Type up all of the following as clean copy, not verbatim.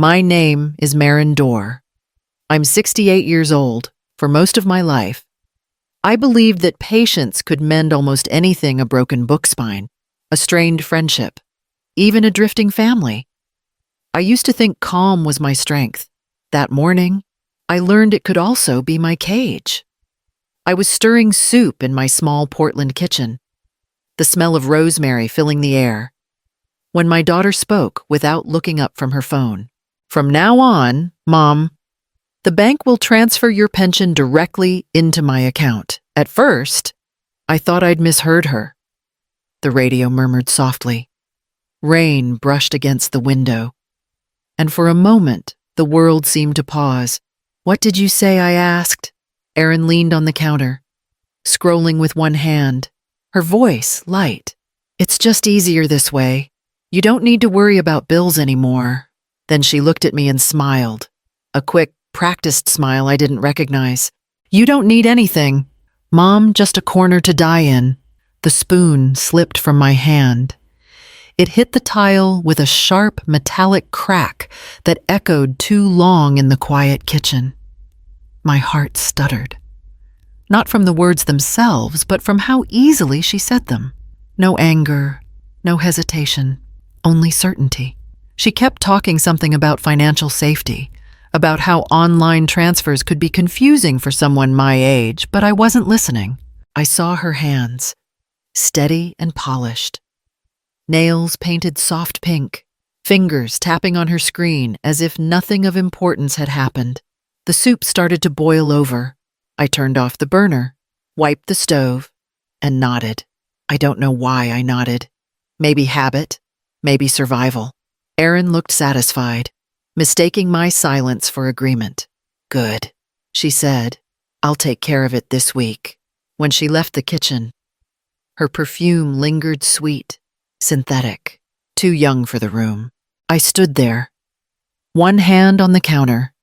My name is Marin Dorr. I'm 68 years old. For most of my life, I believed that patience could mend almost anything: a broken book spine, a strained friendship, even a drifting family. I used to think calm was my strength. That morning, I learned it could also be my cage. I was stirring soup in my small Portland kitchen, the smell of rosemary filling the air, when my daughter spoke without looking up from her phone. "From now on, Mom, the bank will transfer your pension directly into my account." At first, I thought I'd misheard her. The radio murmured softly. Rain brushed against the window. And for a moment, the world seemed to pause. "What did you say?" I asked. Erin leaned on the counter, scrolling with one hand, her voice light. "It's just easier this way. You don't need to worry about bills anymore." Then she looked at me and smiled, a quick, practiced smile I didn't recognize. "You don't need anything, Mom, just a corner to die in." The spoon slipped from my hand. It hit the tile with a sharp, metallic crack that echoed too long in the quiet kitchen. My heart stuttered. Not from the words themselves, but from how easily she said them. No anger, no hesitation, only certainty. She kept talking something about financial safety, about how online transfers could be confusing for someone my age, but I wasn't listening. I saw her hands, steady and polished. Nails painted soft pink, fingers tapping on her screen as if nothing of importance had happened. The soup started to boil over. I turned off the burner, wiped the stove, and nodded. I don't know why I nodded. Maybe habit, maybe survival. Erin looked satisfied, mistaking my silence for agreement. "Good," she said. "I'll take care of it this week." When she left the kitchen, her perfume lingered sweet, synthetic, too young for the room. I stood there, one hand on the counter,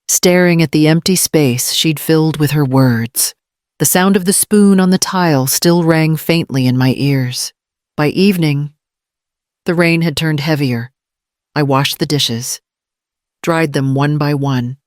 staring at the empty space she'd filled with her words. The sound of the spoon on the tile still rang faintly in my ears. By evening, the rain had turned heavier. I washed the dishes, dried them one by one,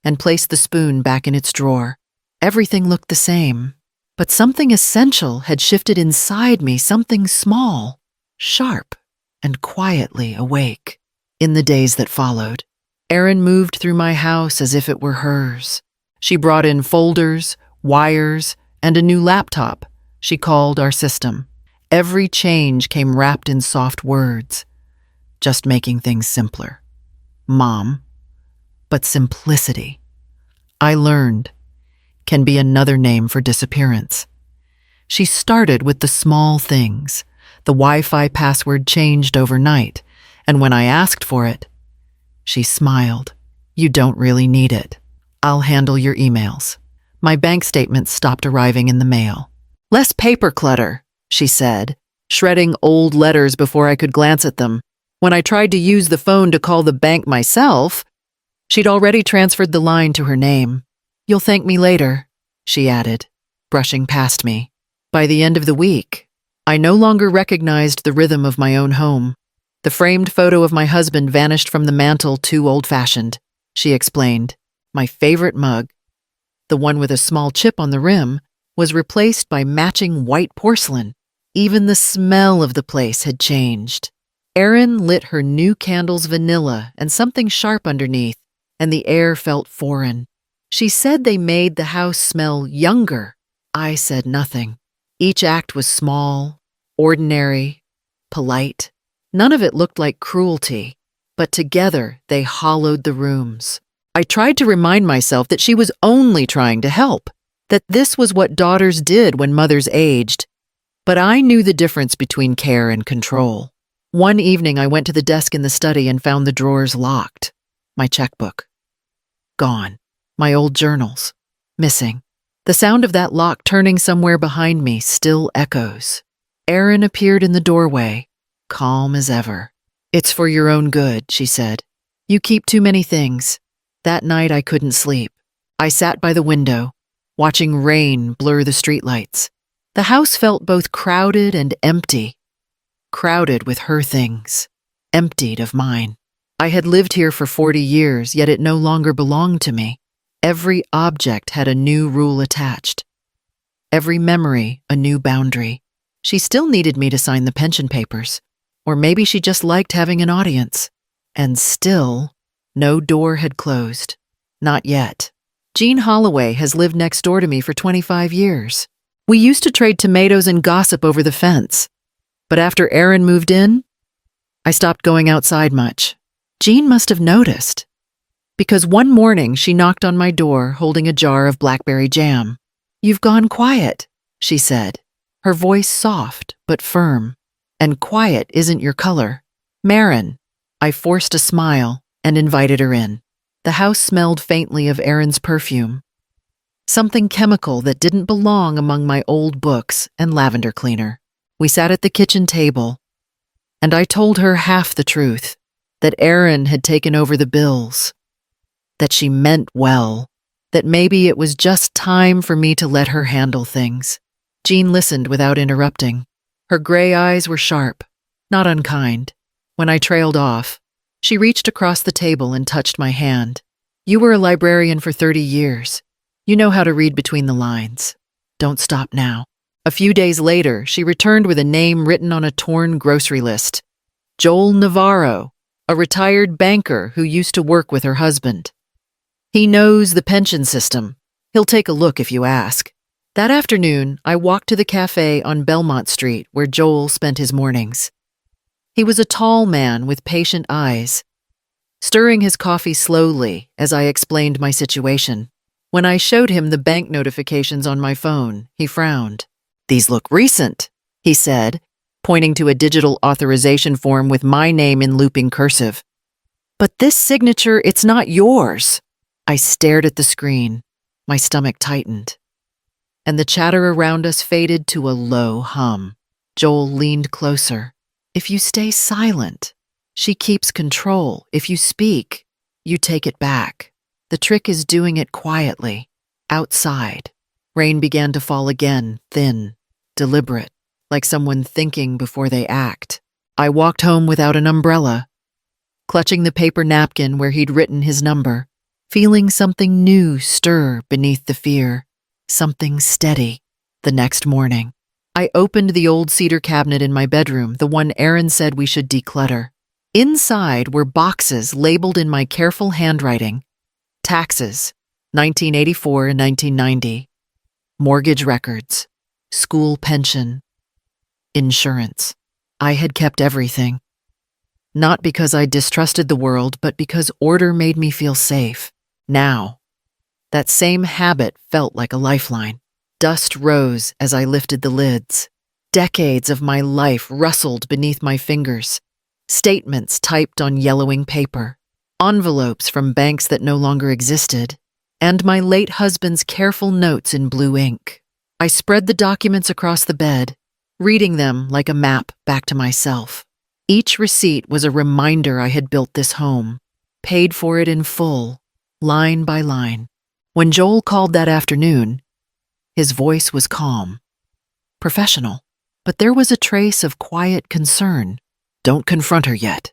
and placed the spoon back in its drawer. Everything looked the same, but something essential had shifted inside me, something small, sharp, and quietly awake. In the days that followed, Erin moved through my house as if it were hers. She brought in folders, wires, and a new laptop she called our system. Every change came wrapped in soft words, just making things simpler. Mom. But simplicity, I learned, can be another name for disappearance. She started with the small things. The Wi-Fi password changed overnight, and when I asked for it, she smiled. "You don't really need it. I'll handle your emails." My bank statements stopped arriving in the mail. "Less paper clutter," she said, shredding old letters before I could glance at them. When I tried to use the phone to call the bank myself, she'd already transferred the line to her name. "You'll thank me later," she added, brushing past me. By the end of the week, I no longer recognized the rhythm of my own home. The framed photo of my husband vanished from the mantel, too old-fashioned, she explained. My favorite mug, the one with a small chip on the rim, was replaced by matching white porcelain. Even the smell of the place had changed. Erin lit her new candles vanilla and something sharp underneath, and the air felt foreign. She said they made the house smell younger. I said nothing. Each act was small, ordinary, polite. None of it looked like cruelty, but together they hollowed the rooms. I tried to remind myself that she was only trying to help, that this was what daughters did when mothers aged, but I knew the difference between care and control. One evening I went to the desk in the study and found the drawers locked. My checkbook, gone. My old journals, missing. The sound of that lock turning somewhere behind me still echoes. Erin appeared in the doorway, calm as ever. "It's for your own good," she said. "You keep too many things." That night I couldn't sleep. I sat by the window, watching rain blur the streetlights. The house felt both crowded and empty. Crowded with her things, emptied of mine. I had lived here for 40 years, yet it no longer belonged to me. Every object had a new rule attached. Every memory, a new boundary. She still needed me to sign the pension papers. Or maybe she just liked having an audience. And still, no door had closed. Not yet. Jean Holloway has lived next door to me for 25 years. We used to trade tomatoes and gossip over the fence. But after Erin moved in, I stopped going outside much. Jean must have noticed. Because one morning she knocked on my door holding a jar of blackberry jam. "You've gone quiet," she said, her voice soft but firm. "And quiet isn't your color." "Marin." I forced a smile and invited her in. The house smelled faintly of Erin's perfume. Something chemical that didn't belong among my old books and lavender cleaner. We sat at the kitchen table, and I told her half the truth, that Erin had taken over the bills, that she meant well, that maybe it was just time for me to let her handle things. Jean listened without interrupting. Her gray eyes were sharp, not unkind. When I trailed off, she reached across the table and touched my hand. "You were a librarian for 30 years. You know how to read between the lines. Don't stop now." A few days later, she returned with a name written on a torn grocery list. Joel Navarro, a retired banker who used to work with her husband. "He knows the pension system. He'll take a look if you ask." That afternoon, I walked to the cafe on Belmont Street where Joel spent his mornings. He was a tall man with patient eyes, stirring his coffee slowly as I explained my situation. When I showed him the bank notifications on my phone, he frowned. "These look recent," he said, pointing to a digital authorization form with my name in looping cursive. "But this signature, it's not yours." I stared at the screen. My stomach tightened. And the chatter around us faded to a low hum. Joel leaned closer. "If you stay silent, she keeps control. If you speak, you take it back. The trick is doing it quietly, outside." Rain began to fall again, thin, deliberate, like someone thinking before they act. I walked home without an umbrella, clutching the paper napkin where he'd written his number, feeling something new stir beneath the fear, something steady. The next morning, I opened the old cedar cabinet in my bedroom, the one Erin said we should declutter. Inside were boxes labeled in my careful handwriting. Taxes, 1984 and 1990. Mortgage records, school pension, insurance. I had kept everything. Not because I distrusted the world, but because order made me feel safe. Now, that same habit felt like a lifeline. Dust rose as I lifted the lids. Decades of my life rustled beneath my fingers. Statements typed on yellowing paper. Envelopes from banks that no longer existed. And my late husband's careful notes in blue ink. I spread the documents across the bed, reading them like a map back to myself. Each receipt was a reminder I had built this home, paid for it in full, line by line. When Joel called that afternoon, his voice was calm, professional, but there was a trace of quiet concern. "Don't confront her yet,"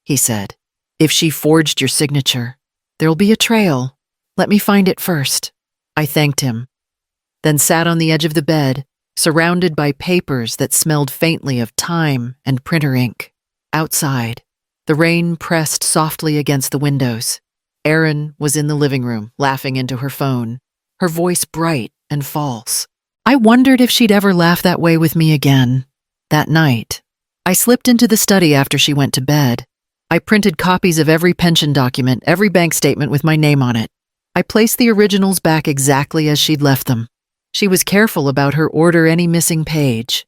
he said. "If she forged your signature, there'll be a trail. Let me find it first." I thanked him, then sat on the edge of the bed, surrounded by papers that smelled faintly of time and printer ink. Outside, the rain pressed softly against the windows. Erin was in the living room, laughing into her phone, her voice bright and false. I wondered if she'd ever laugh that way with me again. That night, I slipped into the study after she went to bed. I printed copies of every pension document, every bank statement with my name on it. I placed the originals back exactly as she'd left them. She was careful about her order any missing page.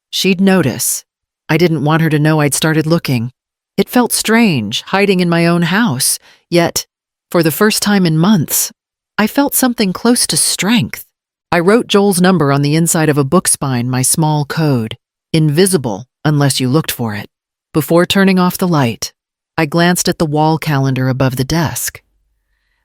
She'd notice. I didn't want her to know I'd started looking. It felt strange, hiding in my own house, yet, for the first time in months, I felt something close to strength. I wrote Joel's number on the inside of a book spine, my small code, invisible unless you looked for it. Before turning off the light, I glanced at the wall calendar above the desk.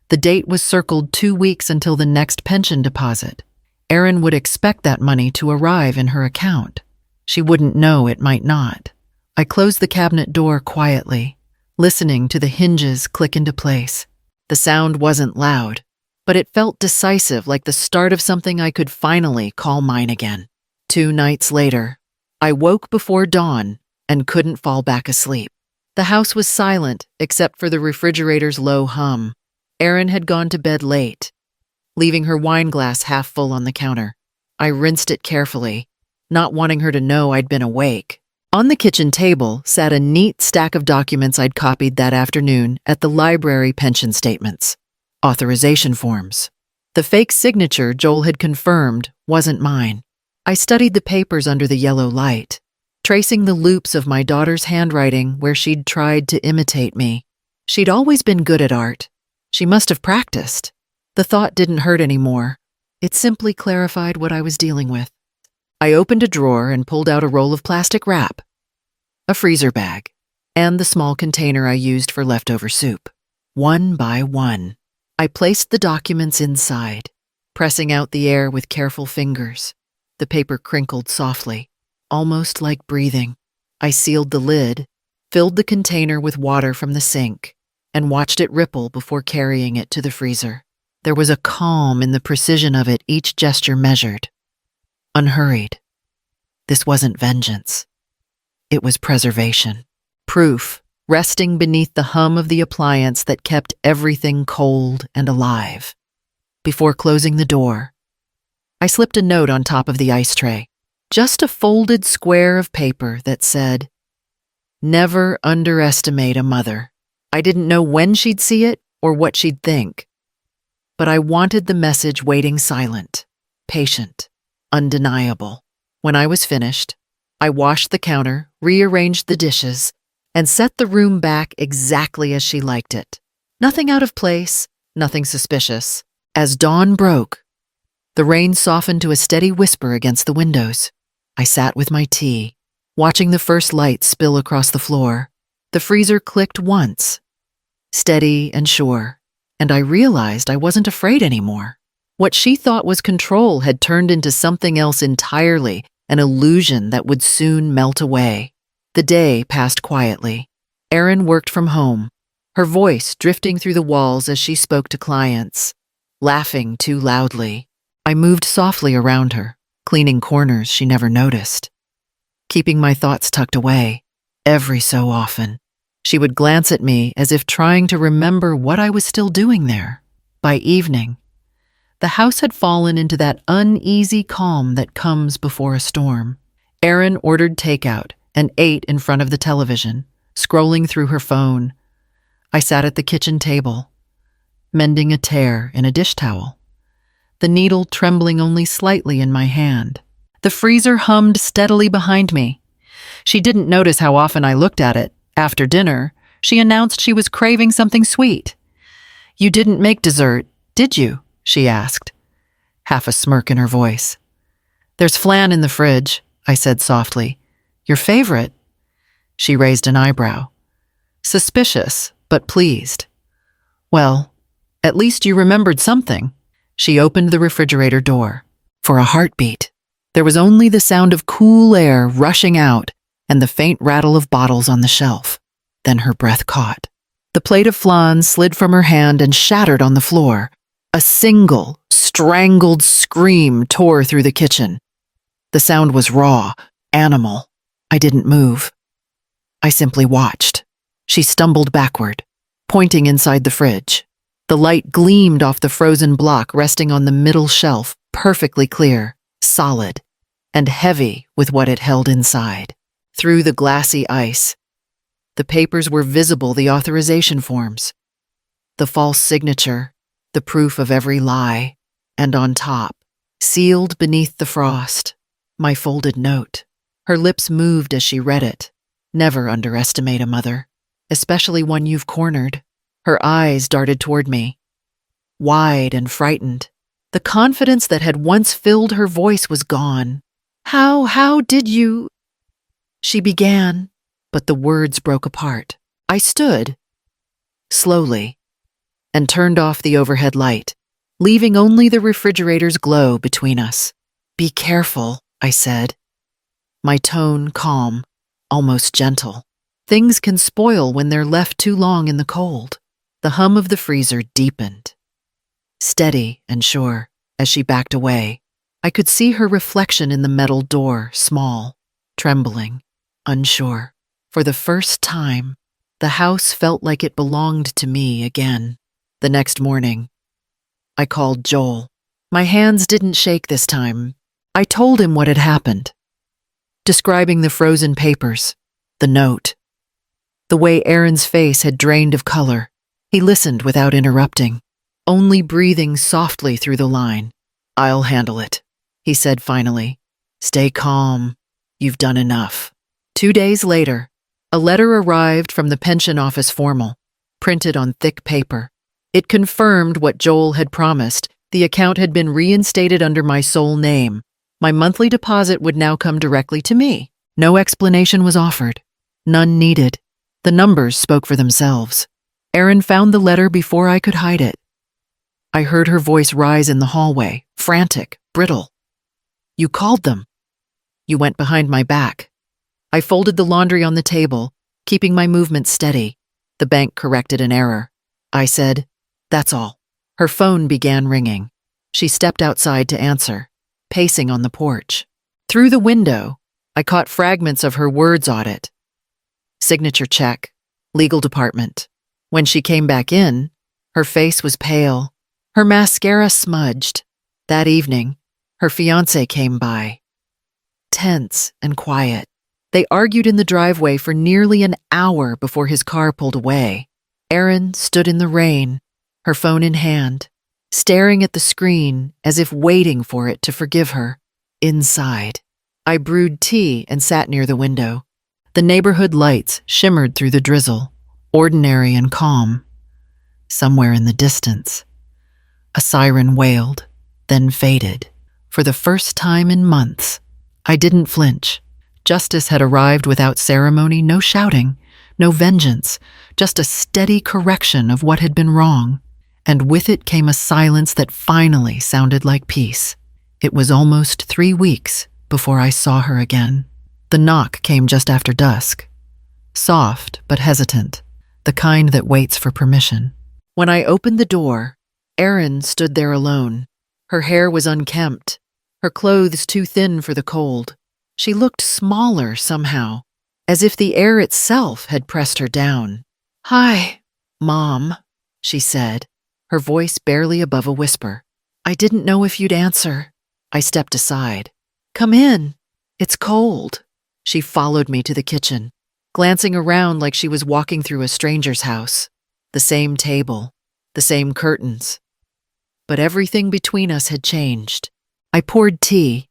The date was circled 2 weeks until the next pension deposit. Erin would expect that money to arrive in her account. She wouldn't know it might not. I closed the cabinet door quietly, listening to the hinges click into place. The sound wasn't loud, but it felt decisive, like the start of something I could finally call mine again. 2 nights later, I woke before dawn and couldn't fall back asleep. The house was silent except for the refrigerator's low hum. Erin had gone to bed late, leaving her wine glass half full on the counter. I rinsed it carefully, not wanting her to know I'd been awake. On the kitchen table sat a neat stack of documents I'd copied that afternoon at the library: pension statements, authorization forms. The fake signature Joel had confirmed wasn't mine. I studied the papers under the yellow light, tracing the loops of my daughter's handwriting where she'd tried to imitate me. She'd always been good at art. She must have practiced. The thought didn't hurt anymore. It simply clarified what I was dealing with. I opened a drawer and pulled out a roll of plastic wrap, a freezer bag, and the small container I used for leftover soup. One by one, I placed the documents inside, pressing out the air with careful fingers. The paper crinkled softly, almost like breathing. I sealed the lid, filled the container with water from the sink, and watched it ripple before carrying it to the freezer. There was a calm in the precision of it, each gesture measured, unhurried. This wasn't vengeance. It was preservation. Proof, resting beneath the hum of the appliance that kept everything cold and alive. Before closing the door, I slipped a note on top of the ice tray. Just a folded square of paper that said, "Never underestimate a mother." I didn't know when she'd see it or what she'd think, but I wanted the message waiting silent, patient, undeniable. When I was finished, I washed the counter, rearranged the dishes, and set the room back exactly as she liked it. Nothing out of place, nothing suspicious. As dawn broke, the rain softened to a steady whisper against the windows. I sat with my tea, watching the first light spill across the floor. The freezer clicked once, steady and sure, and I realized I wasn't afraid anymore. What she thought was control had turned into something else entirely, an illusion that would soon melt away. The day passed quietly. Erin worked from home, her voice drifting through the walls as she spoke to clients, laughing too loudly. I moved softly around her, cleaning corners she never noticed, keeping my thoughts tucked away. Every so often, she would glance at me as if trying to remember what I was still doing there. By evening, the house had fallen into that uneasy calm that comes before a storm. Erin ordered takeout and ate in front of the television, scrolling through her phone. I sat at the kitchen table, mending a tear in a dish towel, the needle trembling only slightly in my hand. The freezer hummed steadily behind me. She didn't notice how often I looked at it. After dinner, she announced she was craving something sweet. "You didn't make dessert, did you?" she asked, half a smirk in her voice. "There's flan in the fridge," I said softly. "Your favorite?" She raised an eyebrow, suspicious but pleased. "Well, at least you remembered something." She opened the refrigerator door. For a heartbeat, there was only the sound of cool air rushing out and the faint rattle of bottles on the shelf. Then her breath caught. The plate of flan slid from her hand and shattered on the floor. A single, strangled scream tore through the kitchen. The sound was raw, animal. I didn't move. I simply watched. She stumbled backward, pointing inside the fridge. The light gleamed off the frozen block resting on the middle shelf, perfectly clear, solid, and heavy with what it held inside. Through the glassy ice, the papers were visible, the authorization forms, the false signature, the proof of every lie, and on top, sealed beneath the frost, my folded note. Her lips moved as she read it. "Never underestimate a mother, especially one you've cornered." Her eyes darted toward me, wide and frightened. The confidence that had once filled her voice was gone. How did you?" she began, but the words broke apart. I stood, slowly, and turned off the overhead light, leaving only the refrigerator's glow between us. "Be careful," I said, my tone calm, almost gentle. Things can spoil when they're left too long in the cold. The hum of the freezer deepened. Steady and sure, as she backed away, I could see her reflection in the metal door, small, trembling, unsure. For the first time, the house felt like it belonged to me again. The next morning, I called Joel. My hands didn't shake this time. I told him what had happened, describing the frozen papers, the note, the way Aaron's face had drained of color. He listened without interrupting, only breathing softly through the line. "I'll handle it," he said finally. "Stay calm. You've done enough." 2 days later, a letter arrived from the pension office formal, printed on thick paper. It confirmed what Joel had promised. The account had been reinstated under my sole name. My monthly deposit would now come directly to me. No explanation was offered. None needed. The numbers spoke for themselves. Aaron found the letter before I could hide it. I heard her voice rise in the hallway, frantic, brittle. "You called them. You went behind my back." I folded the laundry on the table, keeping my movements steady. The bank corrected an error. I said, "That's all." Her phone began ringing. She stepped outside to answer, pacing on the porch. Through the window, I caught fragments of her words audit. Signature check, legal department. When she came back in, her face was pale, her mascara smudged. That evening, her fiancé came by. Tense and quiet. They argued in the driveway for nearly an hour before his car pulled away. Aaron stood in the rain, her phone in hand, staring at the screen as if waiting for it to forgive her. Inside, I brewed tea and sat near the window. The neighborhood lights shimmered through the drizzle, ordinary and calm. Somewhere in the distance, a siren wailed, then faded. For the first time in months, I didn't flinch. Justice had arrived without ceremony, no shouting, no vengeance, just a steady correction of what had been wrong. And with it came a silence that finally sounded like peace. It was almost 3 weeks before I saw her again. The knock came just after dusk, soft but hesitant, the kind that waits for permission. When I opened the door, Erin stood there alone. Her hair was unkempt, her clothes too thin for the cold. She looked smaller somehow, as if the air itself had pressed her down. "Hi, Mom," she said, her voice barely above a whisper. "I didn't know if you'd answer." I stepped aside. "Come in. It's cold." She followed me to the kitchen, glancing around like she was walking through a stranger's house. The same table, the same curtains. But everything between us had changed. I poured tea,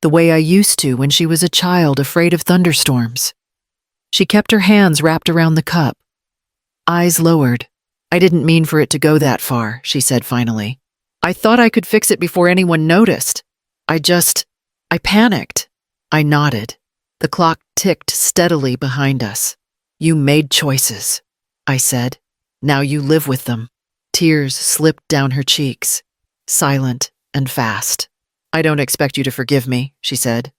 the way I used to when she was a child afraid of thunderstorms. She kept her hands wrapped around the cup, eyes lowered. "I didn't mean for it to go that far," she said finally. "I thought I could fix it before anyone noticed. I panicked." I nodded. The clock ticked steadily behind us. "You made choices," I said. "Now you live with them." Tears slipped down her cheeks, silent and fast. "I don't expect you to forgive me," she said.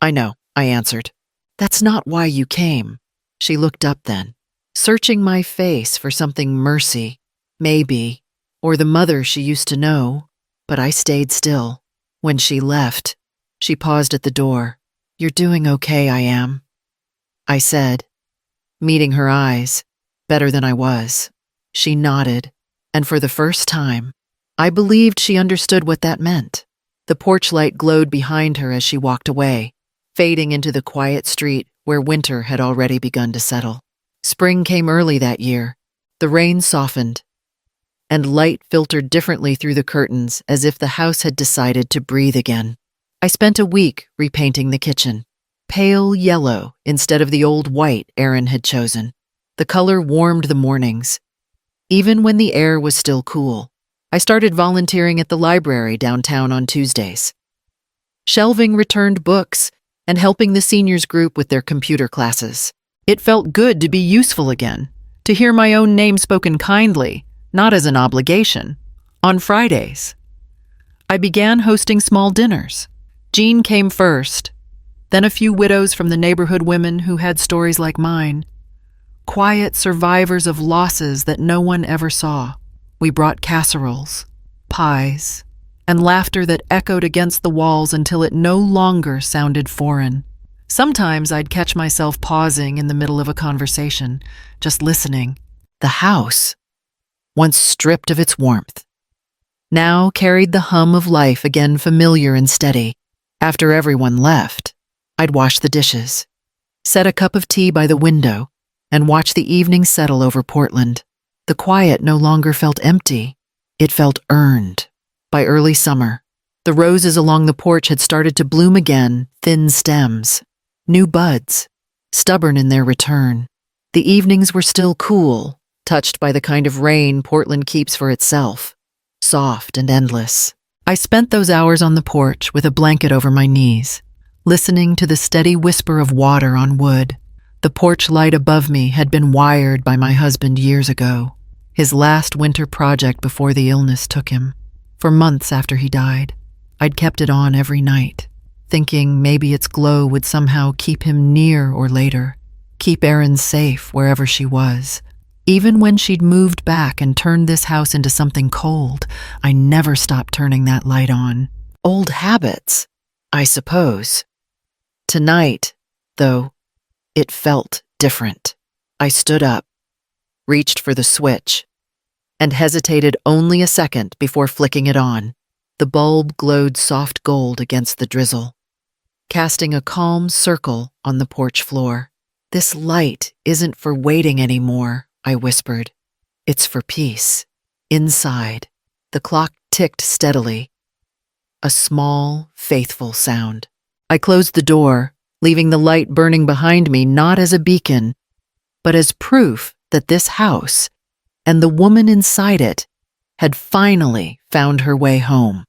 "I know," I answered. "That's not why you came." She looked up then, searching my face for something mercy, maybe, or the mother she used to know, but I stayed still. When she left, she paused at the door. "You're doing okay, I am," I said, meeting her eyes, better than I was. She nodded, and for the first time, I believed she understood what that meant. The porch light glowed behind her as she walked away, fading into the quiet street where winter had already begun to settle. Spring came early that year. The rain softened, and light filtered differently through the curtains as if the house had decided to breathe again. I spent a week repainting the kitchen, pale yellow instead of the old white Erin had chosen. The color warmed the mornings, even when the air was still cool. I started volunteering at the library downtown on Tuesdays, shelving returned books and helping the seniors group with their computer classes. It felt good to be useful again, to hear my own name spoken kindly, not as an obligation. On Fridays, I began hosting small dinners. Jean came first, Then a few widows from the neighborhood women who had stories like mine. Quiet survivors of losses that no one ever saw. We brought casseroles, pies, and laughter that echoed against the walls until it no longer sounded foreign. Sometimes I'd catch myself pausing in the middle of a conversation, just listening. The house, once stripped of its warmth, now carried the hum of life again, familiar and steady. After everyone left, I'd wash the dishes, set a cup of tea by the window, and watch the evening settle over Portland. The quiet no longer felt empty. It felt earned. By early summer, the roses along the porch had started to bloom again, thin stems, new buds, stubborn in their return. The evenings were still cool, touched by the kind of rain Portland keeps for itself, soft and endless. I spent those hours on the porch with a blanket over my knees, listening to the steady whisper of water on wood. The porch light above me had been wired by my husband years ago, his last winter project before the illness took him. For months after he died, I'd kept it on every night, thinking maybe its glow would somehow keep him near or later, keep Erin safe wherever she was. Even when she'd moved back and turned this house into something cold, I never stopped turning that light on. Old habits, I suppose. Tonight, though, it felt different. I stood up, reached for the switch, and hesitated only a second before flicking it on. The bulb glowed soft gold against the drizzle, casting a calm circle on the porch floor. "This light isn't for waiting anymore," I whispered. "It's for peace." Inside, the clock ticked steadily, a small, faithful sound. I closed the door, leaving the light burning behind me not as a beacon, but as proof that this house and the woman inside it had finally found her way home.